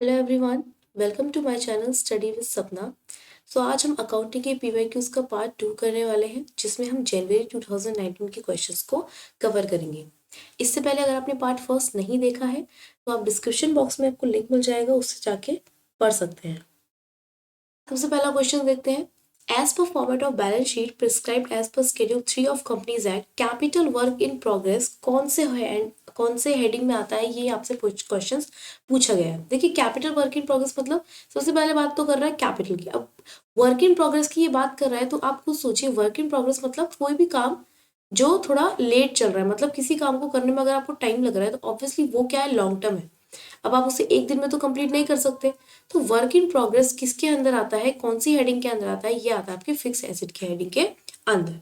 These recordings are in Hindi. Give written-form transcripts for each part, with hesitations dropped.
Hello everyone, welcome to my channel study with Sapna. आज हम अकाउंटिंग के पीवाईक्यूज का पार्ट 2 करने वाले हैं, जिसमें हम जनवरी 2019 के क्वेश्चंस को कवर करेंगे। इससे पहले अगर आपने पार्ट फर्स्ट नहीं देखा है तो आप डिस्क्रिप्शन बॉक्स में आपको लिंक मिल जाएगा, उससे जाके पढ़ सकते हैं। सबसे पहला क्वेश्चन देखते हैं। As per format of balance sheet prescribed as per schedule 3 of companies act, capital work in progress कौन से हेडिंग में आता है, ये आपसे क्वेश्चन पूछा गया है। देखिए, कैपिटल वर्क इन प्रोग्रेस मतलब सबसे पहले बात तो कर रहा है कैपिटल की। अब वर्क इन प्रोग्रेस की ये बात कर रहा है तो आप खुद सोचिए, वर्क इन प्रोग्रेस मतलब कोई भी काम जो थोड़ा लेट चल रहा है, मतलब किसी काम को करने में अगर आपको टाइम लग रहा है तो ऑब्वियसली वो क्या है, लॉन्ग टर्म है। अब आप उसे एक दिन में तो कंप्लीट नहीं कर सकते। तो वर्क इन प्रोग्रेस किसके अंदर आता है, कौन सी हेडिंग के अंदर आता है, ये आता है आपके फिक्स एसेट की हेडिंग के अंदर।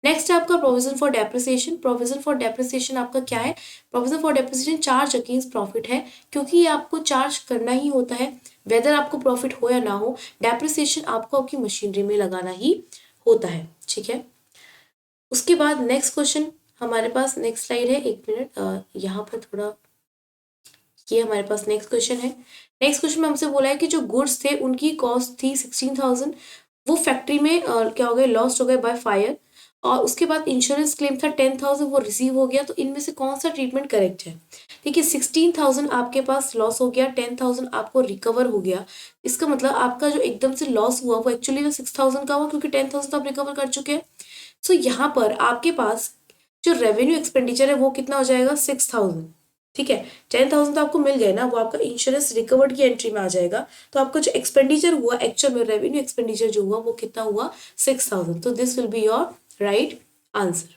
नेक्स्ट है आपका provision for depreciation. Provision for depreciation आपका क्या है? Provision for depreciation charge against profit है, क्योंकि ये आपको चार्ज करना ही होता है, वेदर आपको प्रॉफिट हो या ना हो। डेप्रिसिएशन आपको आपकी मशीनरी में लगाना ही होता है, ठीक है। उसके बाद नेक्स्ट क्वेश्चन हमारे पास, नेक्स्ट स्लाइड है, एक मिनट, यहाँ पर थोड़ा, ये हमारे पास नेक्स्ट क्वेश्चन है। नेक्स्ट क्वेश्चन में हमसे बोला है कि जो गुड्स थे उनकी कॉस्ट थी 16,000, वो फैक्ट्री में क्या हो गए, लॉस्ट हो गए बाय फायर, और उसके बाद इंश्योरेंस क्लेम था 10,000, वो रिसीव हो गया। तो इनमें से कौन सा ट्रीटमेंट करेक्ट है? देखिए, 16,000 आपके पास लॉस हो गया, 10,000 आपको रिकवर हो गया। इसका मतलब आपका जो एकदम से लॉस हुआ वो एक्चुअली में 6,000 का हुआ, क्योंकि 10,000 तो आप रिकवर कर चुके हैं। सो यहाँ पर आपके पास जो रेवेन्यू एक्सपेंडिचर है वो कितना हो जाएगा, 6,000, ठीक है। 10,000 तो आपको मिल गए ना, वो आपका इंश्योरेंस रिकवर्ड की एंट्री में आ जाएगा। तो आपका जो एक्सपेंडिचर हुआ एक्चुअल में, रेवेन्यू एक्सपेंडिचर जो हुआ वो कितना हुआ, 6,000। तो this will be your right answer.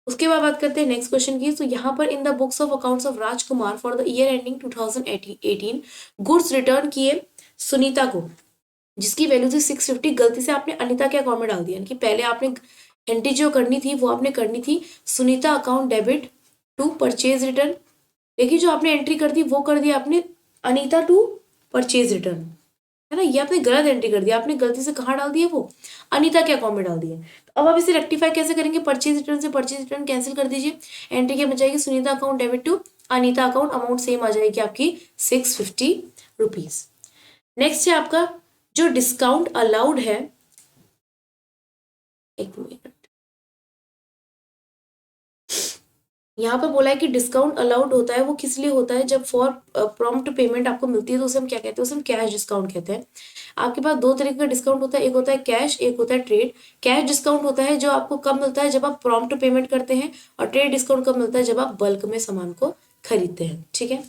उसके बाद बात करते हैं नेक्स्ट क्वेश्चन की। तो यहाँ पर in the books of accounts of Rajkumar for the year ending 2018 goods return किए सुनीता को, जिसकी वैल्यू थी 650, गलती से आपने अनिता के अकाउंट में डाल दिया। कि पहले आपने एंट्री जो करनी थी वो आपने करनी थी Sunita account debit to purchase return, लेकिन जो आपने एंट्री कर दी वो कर दिया आपने अनीता टू परचेज रिटर्न, है ना। ये आपने गलत एंट्री कर दिया, आपने गलती से कहाँ डाल दिया, वो अनीता के अकाउंट में डाल दिया। तो अब आप इसे रेक्टिफाई कैसे करेंगे? परचेज रिटर्न से परचेज रिटर्न कैंसिल कर दीजिए, एंट्री क्या बचाएगी, Sunita account debit to Anita account, amount same आ जाएगी आपकी 650 रुपीज। नेक्स्ट है आपका जो डिस्काउंट अलाउड है, एक मिनट, यहाँ पर बोला है कि डिस्काउंट अलाउड होता है, वो किस लिए होता है, जब फॉर प्रॉम्प्ट पेमेंट आपको मिलती है तो उसे हम क्या कहते हैं, उसे हम कैश डिस्काउंट कहते हैं। आपके पास दो तरीके का डिस्काउंट होता है, एक होता है कैश, एक होता है ट्रेड। कैश डिस्काउंट होता है जो आपको कब मिलता है, जब आप प्रॉम्प्ट पेमेंट करते हैं, और ट्रेड डिस्काउंट कब मिलता है, जब आप बल्क में सामान को खरीदते हैं, ठीक है।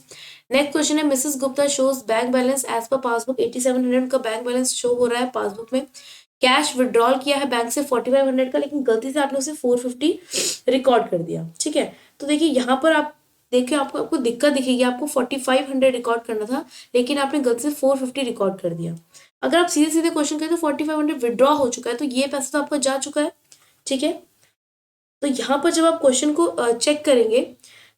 नेक्स्ट क्वेश्चन है, Mrs Gupta shows bank balance as per passbook 8700 का बैंक बैलेंस शो हो रहा है पासबुक में। कैश विड्रॉल किया है बैंक से 4500 का, लेकिन गलती से आपने उसे 450 रिकॉर्ड कर दिया, ठीक है। तो देखिए यहाँ पर आप देखिए, आपको दिक्कत दिखेगी, आपको 4500 रिकॉर्ड करना था, लेकिन आपने गलती से 450 रिकॉर्ड कर दिया। अगर आप सीधे सीधे क्वेश्चन करें तो 4500 विड्रॉ हो चुका है, तो ये पैसा तो आपका जा चुका है, ठीक है। तो यहाँ पर जब आप क्वेश्चन को चेक करेंगे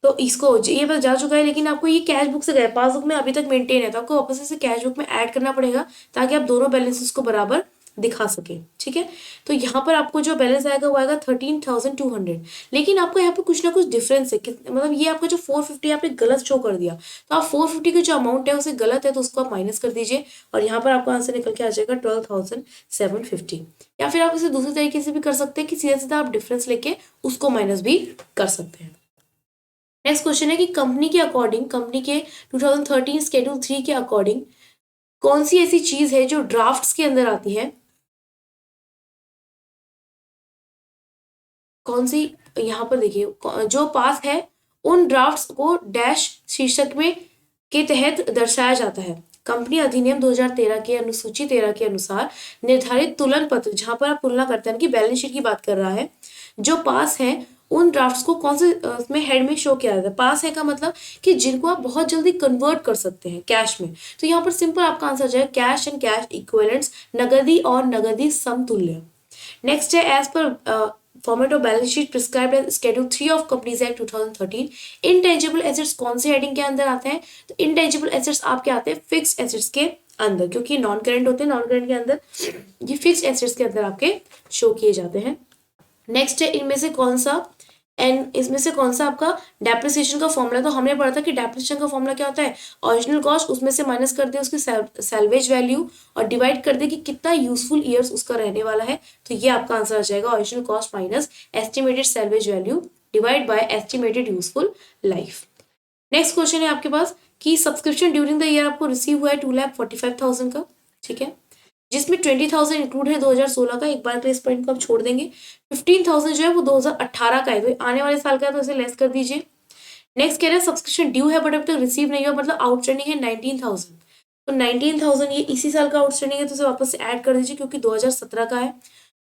तो इसको ये पैसा जा चुका है, लेकिन आपको ये कैश बुक से गया, पासबुक में अभी तक मेंटेन है, तो आपको वापस से कैश बुक में ऐड करना पड़ेगा, ताकि आप दोनों बैलेंसेस को बराबर दिखा सके, ठीक है। तो यहाँ पर आपको जो बैलेंस आएगा वो आएगा 13,200, लेकिन आपको यहाँ पे कुछ ना कुछ डिफरेंस है, मतलब ये आपका जो 450 आपने गलत शो कर दिया, तो आप 450 की जो अमाउंट है उसे गलत है तो उसको आप माइनस कर दीजिए, और यहाँ पर आपका आंसर निकल के आ जाएगा 12,750। या फिर आप इसे दूसरे तरीके से भी कर सकते हैं कि सीधा सीधा आप डिफरेंस लेके उसको माइनस भी कर सकते हैं। नेक्स्ट क्वेश्चन है कि कंपनी के अकॉर्डिंग, कंपनी के 2013 स्केड्यूल 3 के अकॉर्डिंग कौन सी ऐसी चीज है जो ड्राफ्ट्स के अंदर आती है, कौन सी, यहाँ पर देखिए, जो पास है उन ड्राफ्ट्स को डैश शीर्षक में के तहत दर्शाया जाता है। कंपनी अधिनियम 2013 के अनुसूची 13 के अनुसार निर्धारित तुलन पत्र, जहां पर आप तुलना करते हैं कि बैलेंस शीट की बात कर रहा है, जो पास है उन ड्राफ्ट्स को कौन से में हेड में शो किया जाता है। पास है का मतलब कि जिनको आप बहुत जल्दी कन्वर्ट कर सकते हैं कैश में। तो यहाँ पर सिंपल आपका आंसर जाए कैश एंड कैश इक्विवेलेंट्स, नगदी और नगदी समतुल्य। नेक्स्ट है, as per format of balance sheet prescribed as schedule 3 of companies act 2013 intangible assets कौन से हेडिंग के अंदर आते हैं? तो इनटेंजिबल एसेट्स आपके आते हैं फिक्स्ड एसेट्स के अंदर, क्योंकि नॉन करेंट होते हैं, नॉन करेंट के अंदर ये फिक्स्ड एसेट्स के अंदर आपके शो किए जाते हैं। नेक्स्ट है, इनमें से कौन सा एंड इसमें से कौन सा आपका डेप्रिसिएशन का फॉर्मूला, तो हमने पढ़ा था कि डेप्रिसिएशन का फॉर्मूला क्या होता है, ओरिजिनल कॉस्ट उसमें से माइनस कर दे उसकी सैल्वेज वैल्यू और डिवाइड कर दे कि कितना यूजफुल ईयर्स उसका रहने वाला है। तो ये आपका आंसर आ जाएगा original cost minus estimated salvage value divide by estimated useful life. Next question है आपके पास कि सब्सक्रिप्शन ड्यूरिंग द ईयर आपको रिसीव हुआ है 2,45,000 का, ठीक है, जिसमें 20,000 इंक्लूड है 2016 का। एक बार के इस पॉइंट को आप छोड़ देंगे। 15,000 जो है वो 2018 का है, तो आने वाले साल का है, तो इसे लेस कर दीजिए। नेक्स्ट कह रहे हैं सब्सक्रिप्शन ड्यू है बट अभी तक रिसीव नहीं हुआ, मतलब आउटस्टैंडिंग है 19,000। तो 19,000 ये इसी साल का आउटस्टैंडिंग है, तो इसे वापस से ऐड कर दीजिए क्योंकि 2017 का है।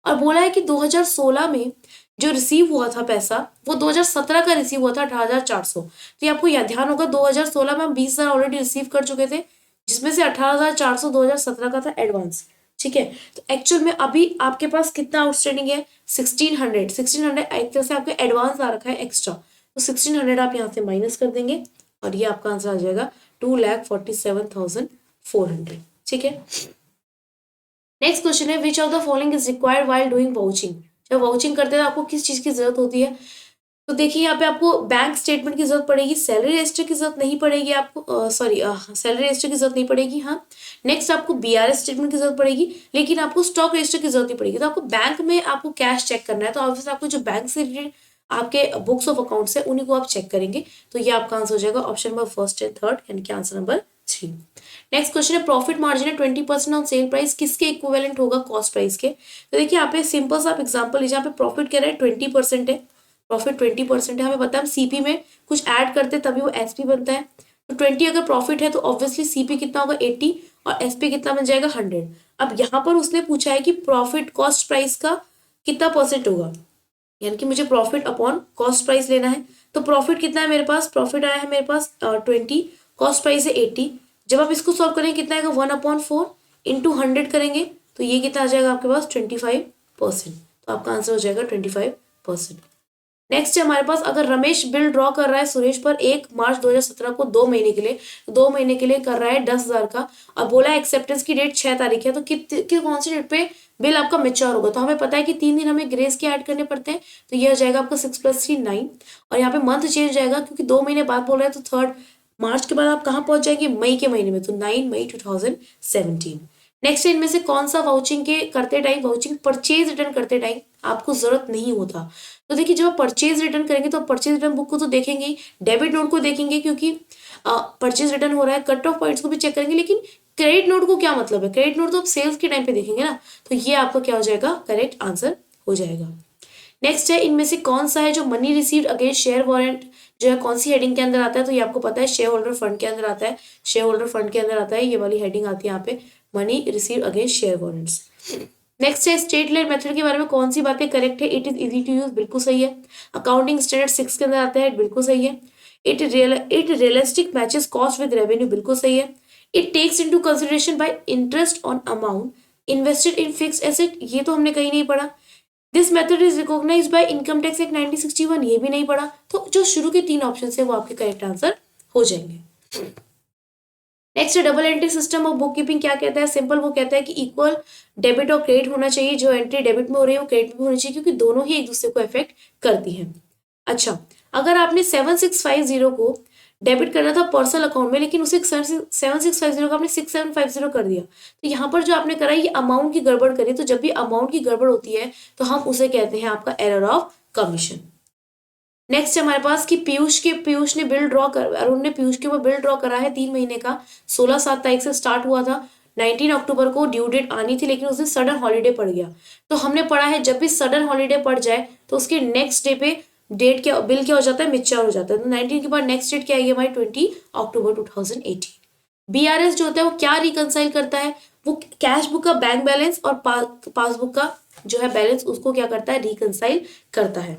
और बोला है कि 2016 में जो रिसीव हुआ था पैसा वो 2017 का रिसीव हुआ था 18,400। तो ये आपको याद ध्यान होगा 2016 में हम 20,000 ऑलरेडी रिसीव कर चुके थे, जिसमें से 18,400 2017 का था एडवांस, ठीक है। तो एक्चुअल में अभी आपके पास कितना आउटस्टैंडिंग है 1600 एक तरह से आपके एडवांस आ रखा है एक्स्ट्रा, तो 1600 आप यहाँ से माइनस कर देंगे और ये आपका आंसर आ जाएगा 2,47,400, ठीक है। नेक्स्ट क्वेश्चन है which of the following is required while doing vouching. जब वाउचिंग करते हैं तो आपको किस चीज की जरूरत होती है, तो देखिए यहाँ पे आपको बैंक स्टेटमेंट की जरूरत पड़ेगी, सैलरी रजिस्टर की जरूरत नहीं पड़ेगी आपको, सैलरी रजिस्टर की जरूरत नहीं पड़ेगी, हाँ। नेक्स्ट आपको बीआरएस स्टेटमेंट की जरूरत पड़ेगी, लेकिन आपको स्टॉक रजिस्टर की जरूरत नहीं पड़ेगी। तो आपको बैंक में आपको कैश चेक करना है, तो ऑब्वियसली आपको जो बैंक से रिलेटेड आपके बुक्स ऑफ अकाउंट्स है उन्हीं को आप चेक करेंगे। तो ये आपका आंसर हो जाएगा option number first and third, यानी कि आंसर नंबर 3। नेक्स्ट क्वेश्चन है प्रॉफिट मार्जिन है 20% ऑन सेल प्राइस किसके इक्विवेलेंट होगा कॉस्ट प्राइस के। तो देखिए यहाँ पे सिंपल सा आप एग्जांपल लीजिए, यहाँ पे प्रॉफिट कह रहा है 20% है, प्रॉफिट 20% है, हमें पता है हम सीपी में कुछ ऐड करते हैं तभी वो एसपी बनता है। तो 20 अगर प्रॉफिट है तो ऑब्वियसली सीपी कितना होगा 80 और एसपी कितना बन जाएगा 100। अब यहाँ पर उसने पूछा है कि प्रॉफिट कॉस्ट प्राइस का कितना परसेंट होगा, यानी कि मुझे प्रॉफिट अपॉन कॉस्ट प्राइस लेना है। तो प्रॉफिट कितना है मेरे पास, प्रॉफिट आया है मेरे पास 20, कॉस्ट प्राइस है 80। जब आप इसको सॉल्व करेंगे कितना आएगा 1/4 इंटू 100 करेंगे तो ये कितना आ जाएगा आपके पास 25%। तो आपका आंसर हो जाएगा 25%। नेक्स्ट है हमारे पास अगर रमेश बिल ड्रॉ कर रहा है सुरेश पर 1 मार्च 2017 को 2 महीने के लिए, तो 2 महीने के लिए कर रहा है 10,000 का और बोला है एक्सेप्टेंस की डेट 6 तारीख है, तो कौन सी डेट पे बिल आपका मेच्योर होगा। तो हमें पता है कि 3 दिन हमें ग्रेस के ऐड करने पड़ते हैं, तो ये आ जाएगा आपका 6 + 3 9 और यहाँ पे मंथ चेंज जाएगा क्योंकि 2 महीने बाद बोल रहे हैं, तो 3 मार्च के बाद आप कहाँ पहुंच जाएंगे मई के महीने में, तो 9 मई 2017। नेक्स्ट इनमें से कौन सा वाउचिंग के करते टाइम, वाउचिंग परचेज रिटर्न करते टाइम आपको जरूरत नहीं होता। तो देखिए जब आप परचेज रिटर्न करेंगे तो परचेज रिटर्न बुक को तो देखेंगे ही, डेबिट नोट को देखेंगे क्योंकि परचेज रिटर्न हो रहा है, कट ऑफ पॉइंट्स को भी चेक करेंगे, लेकिन क्रेडिट नोट को क्या मतलब है, क्रेडिट नोट तो आप सेल्स के टाइम पे देखेंगे ना। तो ये आपका क्या हो जाएगा करेक्ट आंसर हो जाएगा। नेक्स्ट है इनमें से कौन सा है जो money received against share warrant जो है कौन सी हेडिंग के अंदर आता है, तो ये आपको पता है शेयर होल्डर फंड के अंदर आता है, शेयर होल्डर फंड के अंदर आता है, ये वाली हेडिंग आती है यहाँ पे money receive against share warrants. Next है स्टेट लेड मेथड के बारे में कौन सी बातें करेक्ट है, it is easy to use बिल्कुल सही है, अकाउंटिंग स्टैंडर्ड 6 के अंदर आता है बिल्कुल सही है, it realistic matches cost with revenue बिल्कुल सही है, it takes into consideration by interest on amount invested in fixed asset, ये तो हमने कहीं नहीं पढ़ा, this method is recognised by income tax act 1961, ये भी नहीं पढ़ा। तो जो शुरू के 3 ऑप्शन है वो आपके करेक्ट आंसर हो जाएंगे। Next double entry system of book keeping क्या कहता है, सिंपल वो कहता है कि इक्वल डेबिट और क्रेडिट होना चाहिए, जो एंट्री डेबिट में हो रही है वो क्रेडिट में होनी चाहिए क्योंकि दोनों ही एक दूसरे को इफेक्ट करती हैं। अच्छा अगर आपने 7650 को डेबिट करना था पर्सनल अकाउंट में, लेकिन उसे 7650 का आपने 6750 कर दिया, तो यहाँ पर जो आपने करा ये अमाउंट की गड़बड़ करी। तो जब भी अमाउंट की गड़बड़ होती है तो हम उसे कहते हैं आपका एरर ऑफ कमीशन। नेक्स्ट हमारे पास कि पीयूष ने बिल ड्रॉ कर, अरुण ने पीयूष के ऊपर बिल ड्रॉ करा है 3 महीने का, 16/7 तारीख से स्टार्ट हुआ था, 19 अक्टूबर को ड्यू डेट आनी थी लेकिन उस दिन सडन हॉलीडे पड़ गया। तो हमने पढ़ा है जब भी सडन हॉलीडे पड़ जाए तो उसके नेक्स्ट डे पे डेट क्या बिल क्या हो जाता है मेच्योर हो जाता है। तो 19 के बाद नेक्स्ट डेट क्या आएगी हमारी 20 अक्टूबर 2018। बीआरएस जो होता है वो क्या रिकंसाइल करता है, वो कैश बुक का बैंक बैलेंस और पासबुक का जो है बैलेंस उसको क्या करता है रिकंसाइल करता है।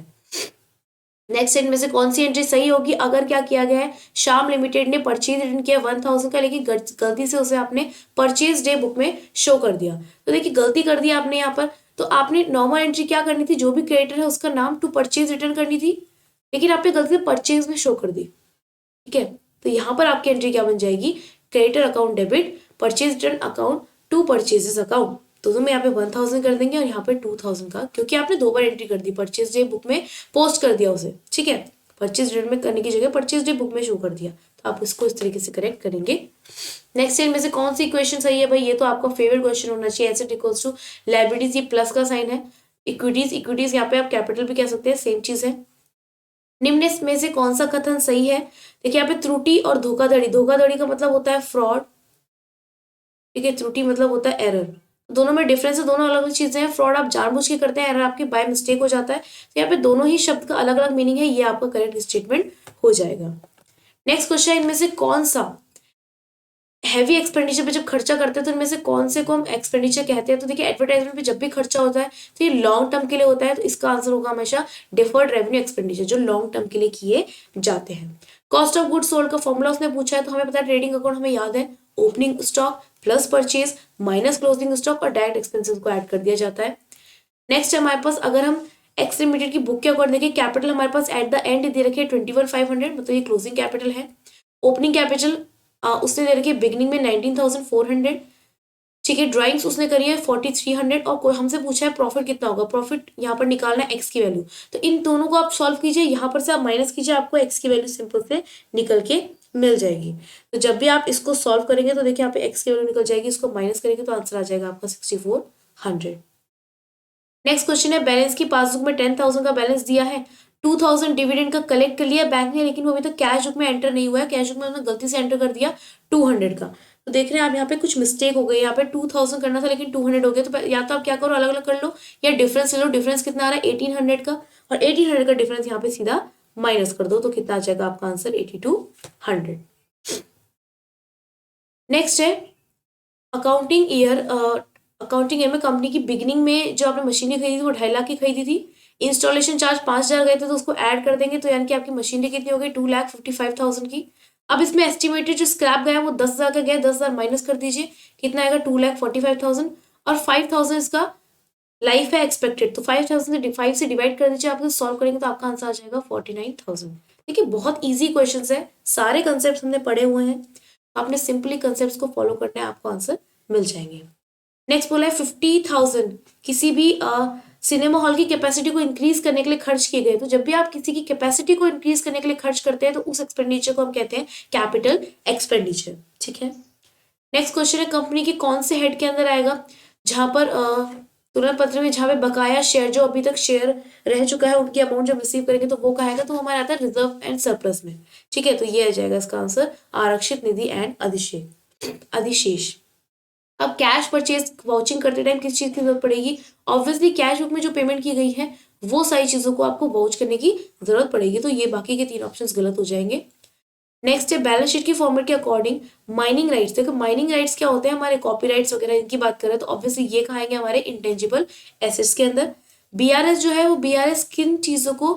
नेक्स्ट इनमें से कौन सी एंट्री सही होगी, अगर क्या किया गया है श्याम लिमिटेड ने परचेज रिटर्न किया 1000 का, लेकिन गलती से उसे आपने परचेज डे बुक में शो कर दिया। तो देखिए गलती कर दी आपने यहाँ पर, तो आपने नॉर्मल एंट्री क्या करनी थी, जो भी क्रेडिटर है उसका नाम टू परचेज रिटर्न करनी थी, लेकिन आपने गलती से परचेज में शो कर दी। ठीक है, तो यहाँ पर आपकी एंट्री क्या बन जाएगी, creditor account debit purchase return account to purchases account. तो हम यहाँ पे 1000 कर देंगे और यहाँ पे 2000 का, क्योंकि आपने 2 बार एंट्री कर दी, परचेज डे बुक में पोस्ट कर दिया उसे, ठीक है, परचेज डेट में करने की जगह परचेज डे बुक में शो कर दिया, तो आप इसको इस तरीके से करेक्ट करेंगे। नेक्स्ट इनमें से कौन सी इक्वेशन सही है भाई, ये तो आपका फेवरेट क्वेश्चन होना चाहिए। एसेट इक्वल्स टू लायबिलिटीज, ये प्लस का साइन है, इक्विटीज यहाँ पे आप कैपिटल भी कह सकते हैं, सेम चीज है। निम्न में से कौन सा कथन सही है, देखिए यहाँ पे त्रुटि और धोखाधड़ी, धोखाधड़ी का मतलब होता है फ्रॉड, ठीक है, त्रुटि मतलब होता है एरर, दोनों में डिफरेंस है, दोनों अलग अलग चीजें हैं। फ्रॉड आप जानबूझ के करते हैं, एरर आपकी बाय मिस्टेक हो जाता है, तो यहाँ पे दोनों ही शब्द का अलग अलग मीनिंग है, ये आपका करेक्ट स्टेटमेंट हो जाएगा। नेक्स्ट क्वेश्चन, इनमें से कौन सा हैवी एक्सपेंडिचर पे जब खर्चा करते हैं तो इनमें से कौन से को हम एक्सपेंडिचर कहते हैं, तो देखिए एडवर्टाइजमेंट पे जब भी खर्चा होता है तो ये लॉन्ग टर्म के लिए होता है, तो इसका आंसर होगा हमेशा डिफर्ड रेवेन्यू एक्सपेंडिचर, जो लॉन्ग टर्म के लिए किए जाते हैं। कॉस्ट ऑफ गुड्स सोल्ड का फॉर्मूला उसने पूछा है, तो हमें पता है ट्रेडिंग अकाउंट हमें याद है, opening stock plus purchase minus closing stock और डायरेक्ट एक्सपेंसेस को ऐड कर दिया जाता है। नेक्स्ट हमारे पास अगर हम एक्स लिमिटेड की बुक के अकॉर्डिंग देखिए, कैपिटल हमारे पास एट द एंड दे रखी है 21,500, मतलब ये क्लोजिंग कैपिटल है। ओपनिंग कैपिटल उसने दे रखी है बिगनिंग में 19,400, ठीक है, ड्राइंग्स उसने करी है 4,300, और कोई हमसे पूछा है प्रॉफिट कितना होगा, प्रॉफिट यहाँ पर निकालना है एक्स की वैल्यू, तो इन दोनों को आप सॉल्व कीजिए, यहाँ पर से आप माइनस कीजिए, आपको एक्स की वैल्यू सिंपल से निकल के मिल जाएगी। तो जब भी आप इसको सॉल्व करेंगे तो देखिए यहाँ पे एक्स की वैल्यू निकल जाएगी, इसको माइनस करेंगे तो आंसर आ जाएगा आपका 6,400। नेक्स्ट क्वेश्चन है, बैलेंस की पासबुक में 10,000 का बैलेंस दिया है, 2,000 डिविडेंड का कलेक्ट कर लिया बैंक ने, लेकिन वो अभी तक कैश बुक में एंटर नहीं हुआ है, कैश बुक में उन्होंने गलती से एंटर कर दिया 200 का, तो देख रहे हैं आप यहाँ पे कुछ मिस्टेक हो गई, यहाँ पे 2,000 करना था लेकिन 200 हो गया, तो या तो आप क्या करो अलग अलग कर लो या डिफरेंस ले लो, डिफरेंस कितना आ रहा है 1,800 का, और 1,800 का डिफरेंस यहाँ पे सीधा माइनस कर दो, तो कितना आ जाएगा आपका आंसर 8,200। नेक्स्ट है अकाउंटिंग ईयर, अकाउंटिंग ईयर में कंपनी की बिगिनिंग में जो आपने मशीनरी खरीदी थी वो 2.5 लाख की खरीदी थी, इंस्टॉलेशन चार्ज 5,000 गए थे, तो उसको ऐड कर देंगे, तो यानी कि आपकी मशीनरी कितनी हो गई 2,55,000 की। अब इसमें एस्टिमेटेड जो स्क्रैप गया वो 10,000 का गया, 10,000 माइनस कर दीजिए, कितना आएगा 2,45,000, और 5,000 इसका लाइफ है एक्सपेक्टेड, तो 5,000 से 5 से डिवाइड कर दीजिए, आप सॉल्व करेंगे तो आपका आंसर आ जाएगा 49,000। देखिए बहुत ईजी क्वेश्चन है, सारे कंसेप्ट हमने पढ़े हुए हैं, आपने सिंपली कंसेप्ट को फॉलो करना है, आपको आंसर मिल जाएंगे। नेक्स्ट बोला है 50,000 किसी भी सिनेमा हॉल की कैपेसिटी को इंक्रीज करने के लिए खर्च किए गए, तो जब भी आप किसी की कैपेसिटी को इंक्रीज करने के लिए खर्च करते हैं तो उस एक्सपेंडिचर को हम कहते हैं कैपिटल एक्सपेंडिचर, ठीक है। नेक्स्ट क्वेश्चन है, कंपनी की कौन से हेड के अंदर आएगा, जहां पर तुलना पत्र में जहां पे बकाया शेयर जो अभी तक शेयर रह चुका है उनकी अमाउंट जब रिसीव करेंगे तो वो कहेगा, तो हमारा आता है रिजर्व एंड सरप्लस में, ठीक है, तो ये आ जाएगा इसका आंसर आरक्षित निधि एंड अधिशेष। अब कैश परचेज वाउचिंग करते टाइम किस चीज की जरूरत पड़ेगी, ऑब्वियसली कैश बुक में जो पेमेंट की गई है वो सारी चीजों को आपको वाउच करने की जरूरत पड़ेगी, तो ये बाकी के 3 ऑप्शंस गलत हो जाएंगे। नेक्स्ट है बैलेंस शीट की फॉर्मेट के अकॉर्डिंग माइनिंग राइट्स, देखो माइनिंग राइट्स क्या होते हैं, हमारे कॉपीराइट्स वगैरह इनकी बात करें तो ऑब्वियसली ये कहाएंगे हमारे इंटेंजिबल एसेट्स के अंदर। बीआरएस जो है वो बीआरएस किन चीजों को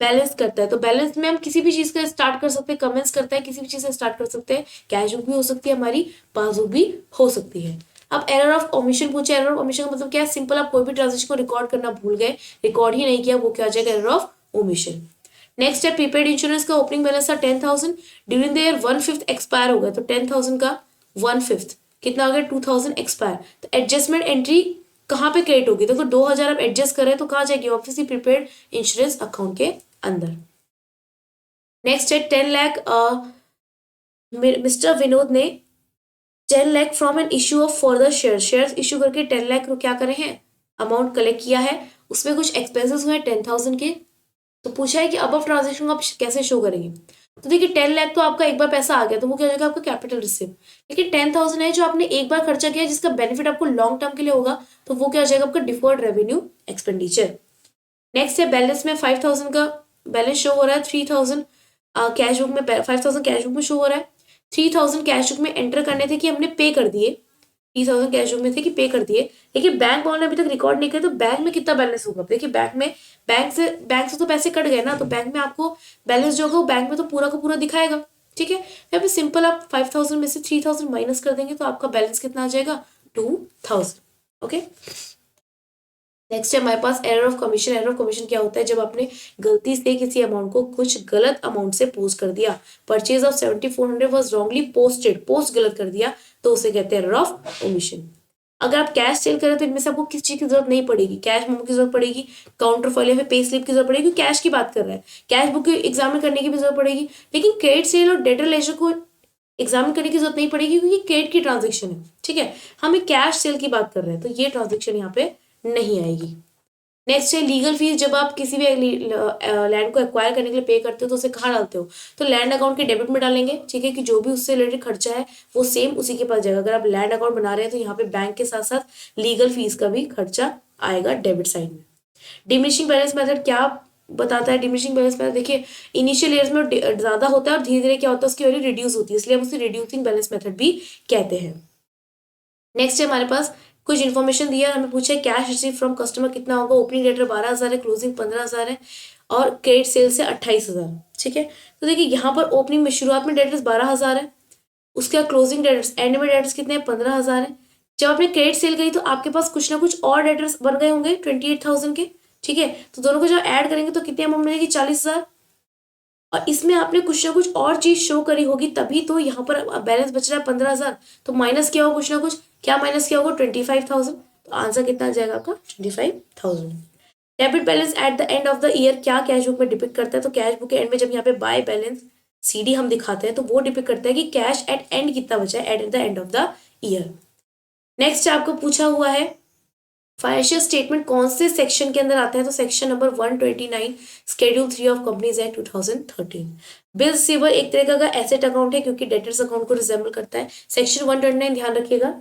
बैलेंस करता है, तो बैलेंस में हम किसी भी चीज का स्टार्ट कर सकते हैं, कमेंट्स करता है किसी भी चीज से स्टार्ट कर सकते हैं, कैश बुक भी हो सकती है हमारी, पासबुक भी हो सकती है। अब एरर ऑफ ओमिशन पूछे, एरर ऑफ ओमिशन का मतलब क्या है, सिंपल आप कोई भी ट्रांजेक्शन को रिकॉर्ड करना भूल गए, रिकॉर्ड ही नहीं किया, वो क्या आ जाएगा एरर ऑफ ओमिशन। नेक्स्ट है प्रीपेड इंश्योरेंस का ओपनिंग बैलेंस था 10,000, ड्यूरिंग द ईयर 1/5 एक्सपायर हो गया, तो 10,000 का 1/5 कितना हो गया 2,000 एक्सपायर, तो एडजस्टमेंट एंट्री कहाँ पे क्रिएट होगी, देखो 2,000 आप एडजस्ट करें तो कहाँ जाएगी, ऑब्वियसली प्रीपेड इंश्योरेंस अकाउंट के अंदर। नेक्स्ट है 10 लाख, मिस्टर विनोद ने 10 lakh from an issue of further shares issue करके 10 लाख क्या करे हैं अमाउंट कलेक्ट किया है, उसमें कुछ एक्सपेंसेस हुए 10,000 के, तो पूछा है कि अब ट्रांजेक्शन को आप कैसे शो करेंगे, तो देखिए 10 लाख तो आपका एक बार पैसा आ गया तो वो क्या हो जाएगा आपका कैपिटल रिसीव, लेकिन 10,000 है जो आपने एक बार खर्चा किया जिसका बेनिफिट आपको लॉन्ग टर्म के लिए होगा, तो वो क्या हो जाएगा आपका डिफर्ड रेवेन्यू एक्सपेंडिचर। नेक्स्ट है बैलेंस में 5,000 का बैलेंस शो हो रहा है, 3,000 कैश बुक में 5,000 कैश बुक में शो हो रहा है, 3,000 कैश बुक में एंटर करने थे कि हमने पे कर दिए, 3,000 कैश बुक में थे कि पे कर दिए, लेकिन बैंक वालों ने अभी तक रिकॉर्ड नहीं किया, तो बैंक में कितना बैलेंस होगा, देखिए बैंक से तो पैसे कट गए ना, तो बैंक में आपको बैलेंस जो होगा वो बैंक में तो पूरा का पूरा दिखाएगा, ठीक है, यहाँ पे सिंपल आप 5,000 में से 3,000 माइनस कर देंगे तो आपका बैलेंस कितना आ जाएगा 2,000, ओके। नेक्स्ट है हमारे पास error of commission, error of commission क्या होता है, जब आपने गलती से किसी अमाउंट को कुछ गलत अमाउंट से पोस्ट कर दिया, purchase of 7,400 was wrongly posted, post गलत कर दिया, तो उसे कहते हैं एरर ऑफ ओमिशन। अगर आप कैश सेल करें तो इनमें से आपको किस चीज की जरूरत नहीं पड़ेगी, कैश मेमो की जरूरत पड़ेगी, काउंटर फॉइल या फिर पे स्लिप की जरूरत पड़ेगी, क्योंकि कैश की बात कर रहा है, कैश बुक एग्जामिन करने की भी जरूरत पड़ेगी, लेकिन क्रेडिट सेल और डेटर लेजर को एग्जामिन करने की जरूरत नहीं पड़ेगी क्योंकि क्रेडिट की ट्रांजेक्शन है, ठीक है। हम एक कैश सेल की बात कर रहे हैं तो ये ट्रांजेक्शन यहाँ पे नहीं आएगी। नेक्स्ट है लीगल फीस। जब आप किसी भी लैंड को एक्वायर करने के लिए पे करते हो तो उसे कहाँ डालते हो, तो लैंड अकाउंट के डेबिट में डालेंगे, ठीक है, कि जो भी उससे रिलेटेड खर्चा है वो सेम उसी के पास जाएगा। अगर आप लैंड अकाउंट बना रहे हैं तो यहाँ पे बैंक के साथ साथ लीगल फीस का भी खर्चा आएगा डेबिट साइड में। डिमिनिशिंग बैलेंस मेथड क्या बताता है, डिमिनिशिंग बैलेंस मेथड देखिए इनिशियल ईयर्स में ज्यादा होता है और धीरे धीरे क्या होता है उसकी वैल्यू रिड्यूस होती है, इसलिए हम उसे रिड्यूसिंग बैलेंस मेथड भी कहते हैं। नेक्स्ट है हमारे पास कुछ इन्फॉर्मेशन दिया है, हमें पूछा है कैश रिसीव फ्रॉम कस्टमर कितना होगा, ओपनिंग डेटर 12,000 है, क्लोजिंग 15,000 है और क्रेडिट सेल से 28,000, ठीक है। तो देखिए यहाँ पर ओपनिंग में शुरुआत में डेटर्स 12,000 है, उसके बाद क्लोजिंग डेटर्स एंड में डेटर्स कितने हैं 15,000 है। जब आपने क्रेडिट सेल करी तो आपके पास कुछ ना कुछ और डेटर्स बन गए होंगे 28,000 के, ठीक है। तो दोनों को जब ऐड करेंगे तो कितनी अमाउंट मिलेगी 40,000, और इसमें आपने कुछ ना कुछ और चीज शो करी होगी तभी तो यहाँ पर बैलेंस बच रहा है 15,000, तो माइनस किया होगा कुछ ना कुछ, क्या माइनस किया होगा 25,000, तो आंसर कितना आ जाएगा आपका 25,000। Debit balance at the end of the year क्या कैश बुक में डिपिक्ट करता है, तो कैश बुक के एंड में जब यहाँ पे बाय बैलेंस सीडी हम दिखाते हैं तो वो डिपिक्ट करता है कि कैश एट एंड कितना बचा है at the end of the year. Next आपको पूछा हुआ है फाइनेंशियल स्टेटमेंट कौन से सेक्शन के अंदर आता है, तो section number 129 schedule 3 of companies act 2013। Bill receiver एक तरह का एसेट अकाउंट है क्योंकि डेटर्स अकाउंट को रिजेंबल करता है, सेक्शन 129 ध्यान रखिएगा।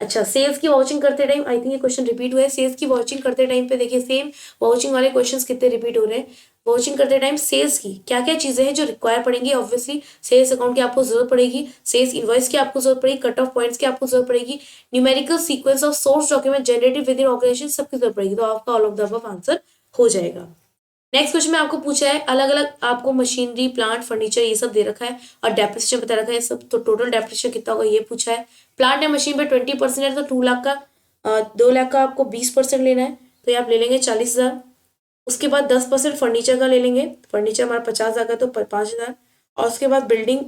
अच्छा, सेल्स की वाचिंग करते टाइम आई थिंक ये क्वेश्चन रिपीट हुआ है, सेल्स की वाचिंग करते टाइम पे देखिए सेम वाचिंग वाले क्वेश्चंस कितने रिपीट हो रहे हैं। वाचिंग करते टाइम सेल्स की क्या क्या चीजें हैं जो रिक्वायर पड़ेंगी, ऑब्वियसली सेल्स अकाउंट की आपको जरूरत पड़ेगी, सेल्स इनवॉइस की आपको जरूरत पड़ेगी, कट ऑफ पॉइंट्स की आपको जरूरत पड़ेगी, numerical sequence of source document generated within organisation सबकी जरूरत पड़ेगी, तो आपका all of the above answer हो जाएगा। नेक्स्ट क्वेश्चन में आपको पूछा है अलग अलग आपको मशीनरी प्लांट फर्नीचर ये सब दे रखा है और डेप्रिसिएशन बता रखा है सब, तो टोटल डेप्रिसिएशन कितना होगा ये पूछा है। प्लांट एंड मशीन पे 20% है तो 2 लाख का 2 लाख का आपको 20% लेना है, तो ये आप ले लेंगे 40,000। उसके बाद 10% फर्नीचर का ले लेंगे, फर्नीचर हमारा 50,000 का तो 5,000, और उसके बाद बिल्डिंग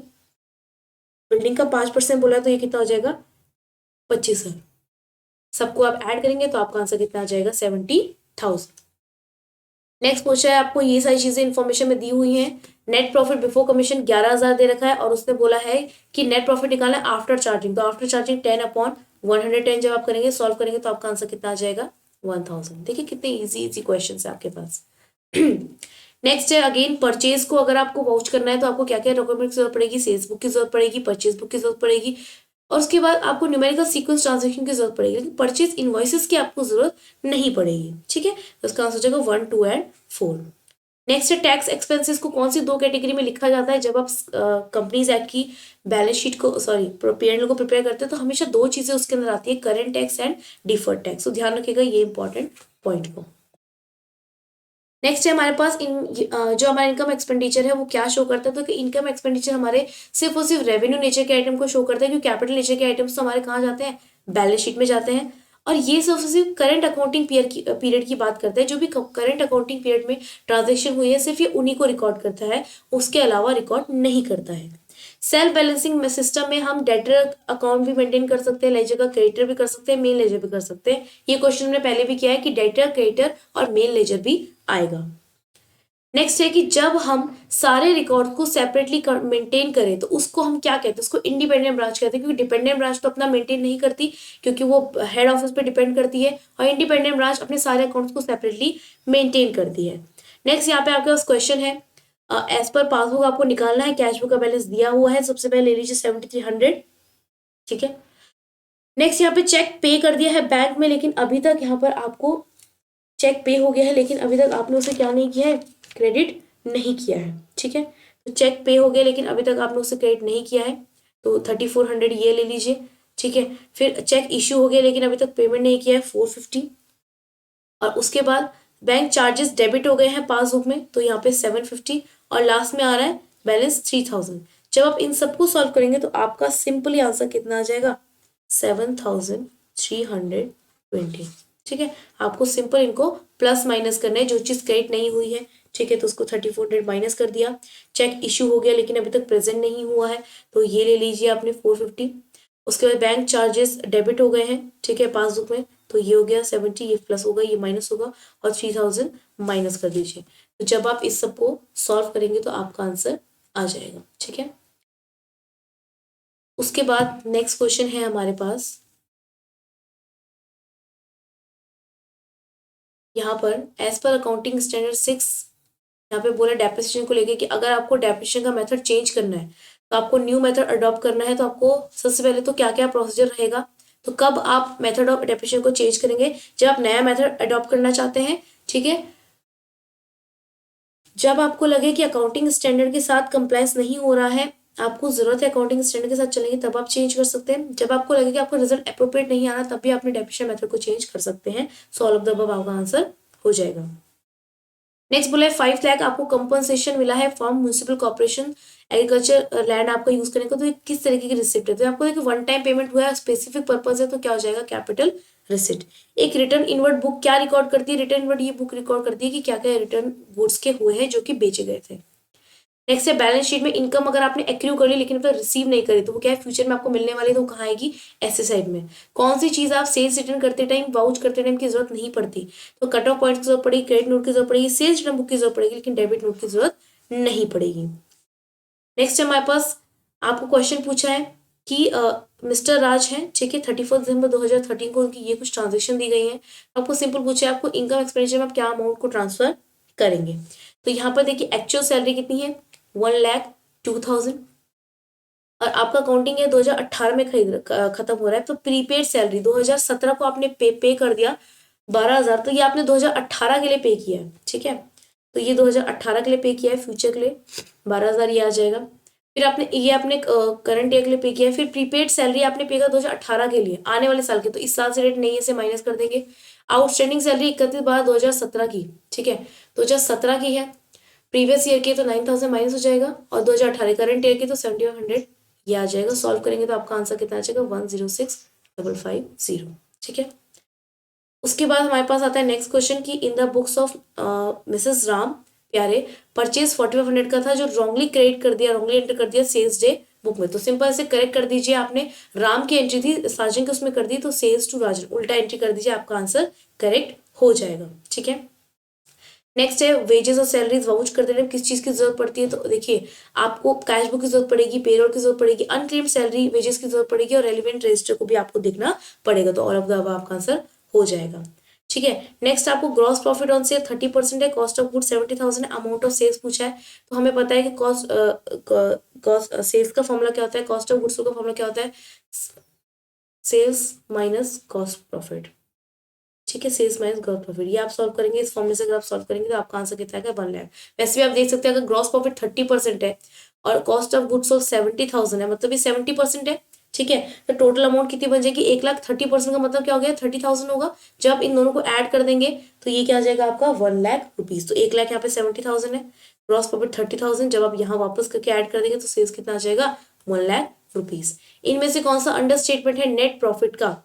बिल्डिंग का 5% बोला है तो ये कितना हो जाएगा 25,000। सबको आप ऐड करेंगे तो आपका आंसर कितना आ जाएगा 70,000। नेक्स्ट पूछा है आपको ये सारी चीजें इन्फॉर्मेशन में दी हुई हैं। नेट प्रॉफिट बिफोर कमीशन 11,000 दे रखा है और उसने बोला है कि नेट प्रॉफिट निकालना है आफ्टर चार्जिंग, तो आफ्टर चार्जिंग 10/110 जब आप करेंगे सॉल्व करेंगे तो आपका आंसर कितना आ जाएगा 1,000। देखिए कितने इजी इजी क्वेश्चन है आपके पास। नेक्स्ट है अगेन परचेज को अगर आपको वाउच करना है तो आपको क्या क्या डॉक्यूमेंट की जरूरत पड़ेगी, सेल्स बुक की जरूरत पड़ेगी, परचेज बुक की जरूरत पड़ेगी और उसके बाद आपको न्यूमेरिकल सीक्वेंस ट्रांजेक्शन की जरूरत पड़ेगी, लेकिन परचेज इनवॉइसेस की आपको जरूरत नहीं पड़ेगी, ठीक है। तो इसका आंसर हो जाएगा 1, 2 एंड 4। नेक्स्ट है टैक्स एक्सपेंसेस को कौन सी 2 कैटेगरी में लिखा जाता है, जब आप कंपनीज एक्ट की बैलेंस शीट को P&L को प्रिपेयर करते हैं तो हमेशा 2 चीजें उसके अंदर आती है, current tax and deferred tax, तो ध्यान रखिएगा ये इंपॉर्टेंट पॉइंट को। नेक्स्ट है हमारे पास जो हमारा इनकम एक्सपेंडिचर है वो क्या शो करता है, तो इनकम एक्सपेंडिचर हमारे सिर्फ और सिर्फ रेवेन्यू नेचर के आइटम को शो करता है, क्योंकि कैपिटल नेचर के आइटम्स तो हमारे कहाँ जाते हैं बैलेंस शीट में जाते हैं, और ये सिर्फ करंट अकाउंटिंग पीरियड की बात करता है, जो भी करंट अकाउंटिंग पीरियड में ट्रांजेक्शन हुई है सिर्फ ये उन्हीं को रिकॉर्ड करता है, उसके अलावा रिकॉर्ड नहीं करता है। सेल्फ बैलेंसिंग सिस्टम में हम डेटर अकाउंट भी मेंटेन कर सकते हैं, लेजर का क्रेडिटर भी कर सकते हैं, मेन लेजर भी कर सकते हैं। ये क्वेश्चन हमने पहले भी किया है कि डेटर क्रेडिटर और मेन लेजर भी आएगा। नेक्स्ट है कि जब हम सारे रिकॉर्ड को सेपरेटली मेंटेन करें तो उसको हम क्या कहते हैं, उसको इंडिपेंडेंट ब्रांच कहते हैं, क्योंकि डिपेंडेंट ब्रांच तो अपना मेंटेन नहीं करती क्योंकि वो हेड ऑफिस पे डिपेंड करती है, और इंडिपेंडेंट ब्रांच अपने सारे अकाउंट्स को सेपरेटली मेंटेन करती है। नेक्स्ट यहाँ पे आपके पास क्वेश्चन है एज पर पासबुक आपको निकालना है, कैश बुक का बैलेंस दिया हुआ है, सबसे पहले ले लीजिए 7,300, ठीक है। नेक्स्ट यहाँ पे चेक पे कर दिया है बैंक में, लेकिन अभी तक यहाँ पर आपको चेक पे हो गया है लेकिन अभी तक आपने उसे क्या नहीं किया है, क्रेडिट नहीं किया है, ठीक है। तो चेक पे हो गया लेकिन अभी तक आपने उसे क्रेडिट नहीं किया है, तो 3,400 ये ले लीजिए, ठीक है। फिर चेक इश्यू हो गया लेकिन अभी तक पेमेंट नहीं किया है 450, और उसके बाद बैंक चार्जेस डेबिट हो गए हैं पासबुक में तो यहाँ पे 750, और लास्ट में आ रहा है बैलेंस 3,000। जब आप इन सबको सॉल्व करेंगे तो आपका सिंपली आंसर कितना आ जाएगा 7,320, ठीक है। आपको सिंपल इनको प्लस माइनस करना है, जो चीज क्रेडिट नहीं हुई है, ठीक है, तो उसको 3,400 माइनस कर दिया। चेक इश्यू हो गया लेकिन अभी तक प्रेजेंट नहीं हुआ है तो ये ले लीजिए आपने 450, उसके बाद बैंक चार्जेस डेबिट हो गए हैं, ठीक है, पासबुक में, तो ये हो गया 70, ये प्लस होगा, ये माइनस होगा, और 3000 माइनस कर दीजिए। तो जब आप इस सबको सॉल्व करेंगे तो आपका आंसर आ जाएगा, ठीक है। उसके बाद नेक्स्ट क्वेश्चन है हमारे पास, यहाँ पर एज पर अकाउंटिंग स्टैंडर्ड 6, यहाँ पे बोला डेप्रिसिएशन को लेके कि अगर आपको डेप्रिसिएशन का मेथड चेंज करना है, तो आपको न्यू मेथड अडॉप्ट करना है, तो आपको सबसे पहले तो क्या क्या प्रोसीजर रहेगा, तो कब आप मेथड ऑफ डेप्रिसिएशन को चेंज करेंगे, जब आप नया मेथड अडॉप्ट करना चाहते हैं, ठीक है, जब आपको लगे कि अकाउंटिंग स्टैंडर्ड के साथ कंप्लायंस नहीं हो रहा है, आपको जरूरत है अकाउंटिंग स्टैंडर्ड के साथ चलेंगे, तब आप चेंज कर सकते हैं। जब आपको लगे कि आपको रिजल्ट अप्रोप्रिएट नहीं आ रहा, तब भी अपने डेप्रिसिएशन मेथड को चेंज कर सकते हैं। So all of the above आपका आंसर हो जाएगा। नेक्स्ट बोला है 5 लाख आपको कंपनसेशन मिला है from municipal corporation, agriculture land आपका यूज करने को, तो ये किस तरीके की रिसिप्ट है, तो आपको देखिए वन टाइम पेमेंट हुआ है, स्पेसिफिक पर्पज है, तो क्या हो जाएगा, कैपिटल रिसिप्ट। एक रिटर्न इनवर्ड बुक क्या रिकॉर्ड करती है, रिटर्न इनवर्ड ये बुक रिकॉर्ड करती है कि क्या क्या रिटर्न गुड्स के हुए हैं जो कि बेचे गए थे। नेक्स्ट है बैलेंस शीट में इनकम अगर आपने एक्रू कर ली लेकिन फिर रिसीव नहीं करी, तो वो क्या है, फ्यूचर में आपको मिलने वाली, तो वो कहाँ आएगी, ऐसे साइड में। कौन सी चीज आप सेल्स रिटर्न करते टाइम, वाउच करते टाइम की जरूरत नहीं पड़ती, तो कट ऑफ पॉइंट की जरूरत पड़ेगी, क्रेडिट नोट की जरूरत पड़ेगी, सेल्स रिटर्न बुक की जरूरत पड़ेगी, लेकिन डेबिट नोट की जरूरत नहीं पड़ेगी। नेक्स्ट हमारे पास आपको क्वेश्चन पूछा है कि मिस्टर राज हैं, ठीक है, 31 दिसंबर 2013 को उनकी ये कुछ ट्रांजेक्शन दी गई है। आपको सिंपल पूछा है आपको इनकम एक्सपेंडिचर में आप क्या अमाउंट को ट्रांसफर करेंगे, तो यहाँ पर देखिए एक्चुअल सैलरी कितनी है, 1,02,000, और आपका काउंटिंग है 2018 में खत्म हो रहा है, तो प्रीपेड सैलरी 2017 को आपने पे कर दिया 12,000, तो ये आपने 2018 के लिए पे किया है, ठीक है, तो ये 2018 के लिए पे किया है, फ्यूचर के लिए 12,000 ये आ जाएगा। फिर आपने ये आपने करंट ईयर के लिए पे किया है, फिर प्रीपेड सैलरी आपने पे किया 2018 के लिए, आने वाले साल के, तो इस साल से रेट नहीं है, इसे माइनस कर देंगे। आउटस्टैंडिंग सैलरी 31/12/2017 की, ठीक है, 2017 की है, प्रीवियस ईयर की तो 9,000 माइनस हो जाएगा, और 2018 करंट ईयर की तो 7,500 ये आ जाएगा। सॉल्व करेंगे तो आपका आंसर कितना आ जाएगा, 106,550, ठीक है। उसके बाद हमारे पास आता है नेक्स्ट क्वेश्चन कि in the books of Mrs Ram प्यारे परचेज 4,500 का था, जो रॉन्गली क्रेडिट कर दिया, रॉन्गली एंटर कर दिया सेल्स डे बुक में, तो सिंपल से करेक्ट कर दीजिए। आपने राम की एंट्री थी, साजन की उसमें कर दी, तो सेल्स टू राजन उल्टा एंट्री कर दीजिए, आपका आंसर करेक्ट हो जाएगा, ठीक है। नेक्स्ट है वेजेस और सैलरीज वाउच करते टाइम किस चीज की जरूरत पड़ती है, तो देखिए आपको कैश बुक की जरूरत पड़ेगी, पेरोल की जरूरत पड़ेगी, अनक्लेम्ड सैलरी वेजेस की जरूरत पड़ेगी, और रेलिवेंट रजिस्टर को भी आपको देखना पड़ेगा, तो ऑल ऑफ द अबव आपका आंसर हो जाएगा, ठीक है। नेक्स्ट आपको ग्रॉस प्रॉफिट ऑन सेल 30% है, कॉस्ट ऑफ गुड 70,000 है, अमाउंट ऑफ सेल्स पूछा है, तो हमें पता है कि कॉस्ट सेल्स का फॉर्मूला क्या होता है, कॉस्ट ऑफ गुड्स का फॉर्मूला क्या होता है, सेल्स माइनस कॉस्ट प्रॉफिट, ठीक है, सेल्स माइनस ग्रॉस प्रॉफिट, ये आप सॉल्व करेंगे, इस फॉर्मूले से अगर आप सॉल्व करेंगे तो आपका आंसर कितना आएगा, 1 लाख। वैसे भी आप देख सकते हैं अगर ग्रॉस प्रॉफिट 30% है और कॉस्ट ऑफ गुड्स ऑफ 70,000 है, मतलब ये 70% है, ठीक है, तो टोटल अमाउंट कितनी बन जाएगी, 1,00,000, 30% का मतलब क्या हो गया, 30,000 होगा। जब आप इन दोनों को ऐड कर देंगे तो ये क्या आ जाएगा आपका 1,00,000 रुपीज, तो 1,00,000 यहाँ पे 70,000 है, ग्रॉस प्रॉफिट 30,000, जब आप यहाँ वापस करके ऐड कर देंगे तो सेल्स कितना आ जाएगा, 1,00,000 रुपीज। इनमें से कौन सा अंडर स्टेटमेंट है नेट प्रॉफिट का,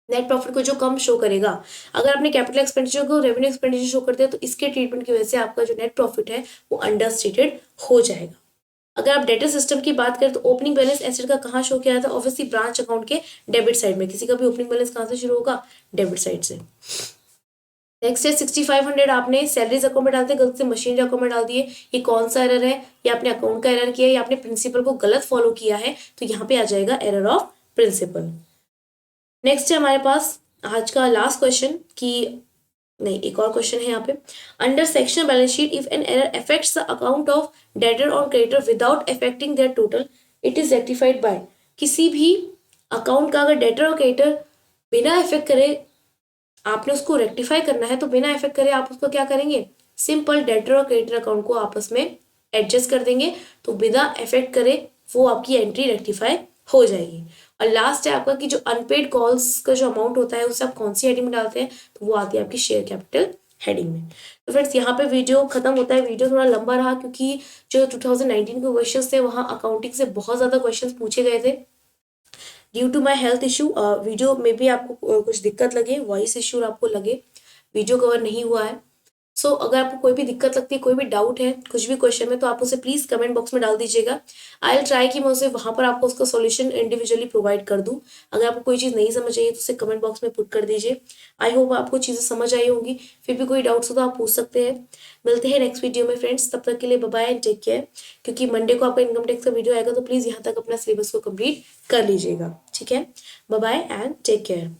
नेट प्रॉफिट को जो कम शो करेगा, अगर आपने कैपिटल एक्सपेंडिचर को रेवेन्यू एक्सपेंडिचर शो करते हैं तो इसके ट्रीटमेंट की वजह से आपका जो नेट प्रॉफिट है वो अंडर स्टेटेड हो जाएगा। अगर आप डेटर सिस्टम की बात करें तो ओपनिंग बैलेंस एसेट का कहाँ शो किया था, ऑब्वियसली ब्रांच अकाउंट के डेबिट साइड में, किसी का भी ओपनिंग बैलेंस कहाँ से शुरू होगा, डेबिट साइड से। नेक्स्ट है 6,500 आपने सैलरीज अकाउंट में डालते गलत से मशीनरी अकाउंट में डाल दिए, ये कौन सा एरर है, या आपने अकाउंट का एरर किया है, या आपने प्रिंसिपल को गलत फॉलो किया है, तो यहाँ पे आ जाएगा एरर ऑफ प्रिंसिपल। नेक्स्ट है हमारे पास आज का लास्ट क्वेश्चन कि नहीं, एक और क्वेश्चन है यहाँ पे, under section balance sheet if an error affects the account of debtor और creditor without affecting their total it is rectified by, किसी भी अकाउंट का अगर डेटर और क्रेडिटर बिना इफेक्ट करे आपने उसको रेक्टिफाई करना है, तो बिना इफेक्ट करे आप उसको क्या करेंगे, सिंपल डेटर और क्रेडिटर अकाउंट को आपस में एडजस्ट कर देंगे, तो बिना इफेक्ट करे वो आपकी एंट्री रेक्टिफाई हो जाएगी। और लास्ट है आपका कि जो अनपेड कॉल्स का जो अमाउंट होता है उससे आप कौन सी हेडिंग में डालते हैं, तो वो आती है आपकी शेयर कैपिटल हेडिंग में। तो फ्रेंड्स यहाँ पे वीडियो खत्म होता है, वीडियो थोड़ा लंबा रहा क्योंकि जो 2019 के क्वेश्चंस थे वहाँ अकाउंटिंग से बहुत ज़्यादा क्वेश्चंस पूछे गए थे। Due to my health issue video में भी आपको कुछ दिक्कत लगे, वॉइस इशू आपको लगे, वीडियो कवर नहीं हुआ है, सो अगर आपको कोई भी दिक्कत लगती है, कोई भी डाउट है कुछ भी क्वेश्चन में, तो आप उसे प्लीज़ कमेंट बॉक्स में डाल दीजिएगा। आई विल ट्राई कि मैं उसे वहाँ पर आपको उसका सॉल्यूशन इंडिविजुअली प्रोवाइड कर दूँ। अगर आपको कोई चीज़ नहीं समझ आई है तो उसे कमेंट बॉक्स में पुट कर दीजिए। आई होप आपको चीज़ें समझ आई होंगी। फिर भी कोई डाउट्स हो तो आप पूछ सकते हैं। मिलते हैं नेक्स्ट वीडियो में फ्रेंड्स, तब तक के लिए bye bye and take care. क्योंकि मंडे को आपका इनकम टैक्स का वीडियो आएगा, तो प्लीज़ यहाँ तक अपना सिलेबस को कंप्लीट कर लीजिएगा। ठीक है, bye bye and take care.